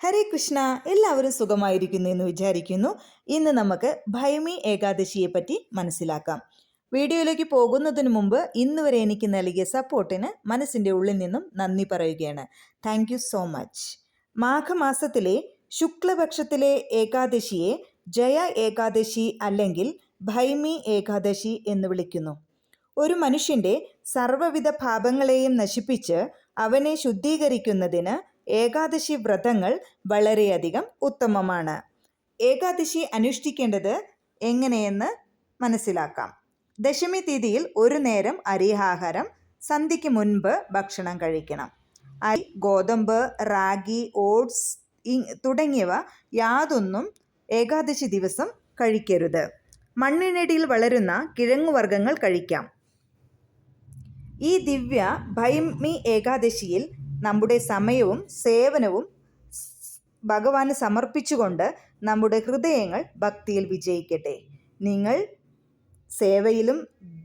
ഹരേ കൃഷ്ണ, എല്ലാവരും സുഖമായിരിക്കുന്നു എന്ന് വിചാരിക്കുന്നു. ഇന്ന് നമുക്ക് ഭൈമി ഏകാദശിയെ പറ്റി മനസ്സിലാക്കാം. വീഡിയോയിലേക്ക് പോകുന്നതിന് മുമ്പ് ഇന്ന് വരെ എനിക്ക് നൽകിയ സപ്പോർട്ടിന് മനസ്സിൻ്റെ ഉള്ളിൽ നിന്നും നന്ദി പറയുകയാണ്. Thank you so much. മാഘമാസത്തിലെ ശുക്ലപക്ഷത്തിലെ ഏകാദശിയെ ജയ ഏകാദശി അല്ലെങ്കിൽ ഭൈമി ഏകാദശി എന്ന് വിളിക്കുന്നു. ഒരു മനുഷ്യൻ്റെ സർവ്വവിധ പാപങ്ങളെയും നശിപ്പിച്ച് അവനെ ശുദ്ധീകരിക്കുന്നതിന് ഏകാദശി വ്രതങ്ങൾ വളരെയധികം ഉത്തമമാണ്. ഏകാദശി അനുഷ്ഠിക്കേണ്ടത് എങ്ങനെയെന്ന് മനസ്സിലാക്കാം. ദശമി തീയതിയിൽ ഒരു നേരം അരിയാഹാരം, സന്ധ്യയ്ക്ക് മുൻപ് ഭക്ഷണം കഴിക്കണം. അരി, ഗോതമ്പ്, റാഗി, ഓട്സ് തുടങ്ങിയവ യാതൊന്നും ഏകാദശി ദിവസം കഴിക്കരുത്. മണ്ണിനടിയിൽ വളരുന്ന കിഴങ്ങുവർഗ്ഗങ്ങൾ കഴിക്കാം. ഈ ദിവ്യ ഭൈമി ഏകാദശിയിൽ നമ്മുടെ സമയവും സേവനവും ഭഗവാന് സമർപ്പിച്ചുകൊണ്ട് നമ്മുടെ ഹൃദയങ്ങൾ ഭക്തിയിൽ വിജയിക്കട്ടെ. നിങ്ങൾ സേവയിലും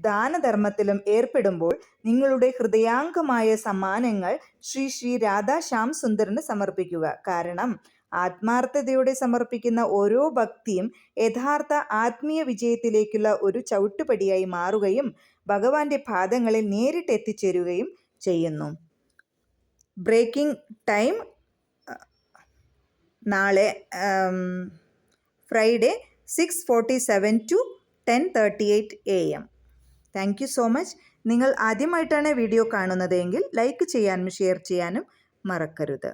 ദാനധർമ്മത്തിലും ഏർപ്പെടുമ്പോൾ നിങ്ങളുടെ ഹൃദയാംഗമായ സമ്മാനങ്ങൾ ശ്രീ ശ്രീ രാധാ ശ്യാം സുന്ദറിന് സമർപ്പിക്കുക. കാരണം ആത്മാർത്ഥതയോടെ സമർപ്പിക്കുന്ന ഓരോ ഭക്തിയും യഥാർത്ഥ ആത്മീയ വിജയത്തിലേക്കുള്ള ഒരു ചവിട്ടുപടിയായി മാറുകയും ഭഗവാന്റെ പാദങ്ങളിൽ നേരിട്ട് എത്തിച്ചേരുകയും ചെയ്യുന്നു. ബ്രേക്കിംഗ് ടൈം നാളെ Friday 6:47 to 10:38 AM. Thank you so much. നിങ്ങൾ ആദ്യമായിട്ടാണ് വീഡിയോ കാണുന്നതെങ്കിൽ ലൈക്ക് ചെയ്യാനും ഷെയർ ചെയ്യാനും മറക്കരുത്.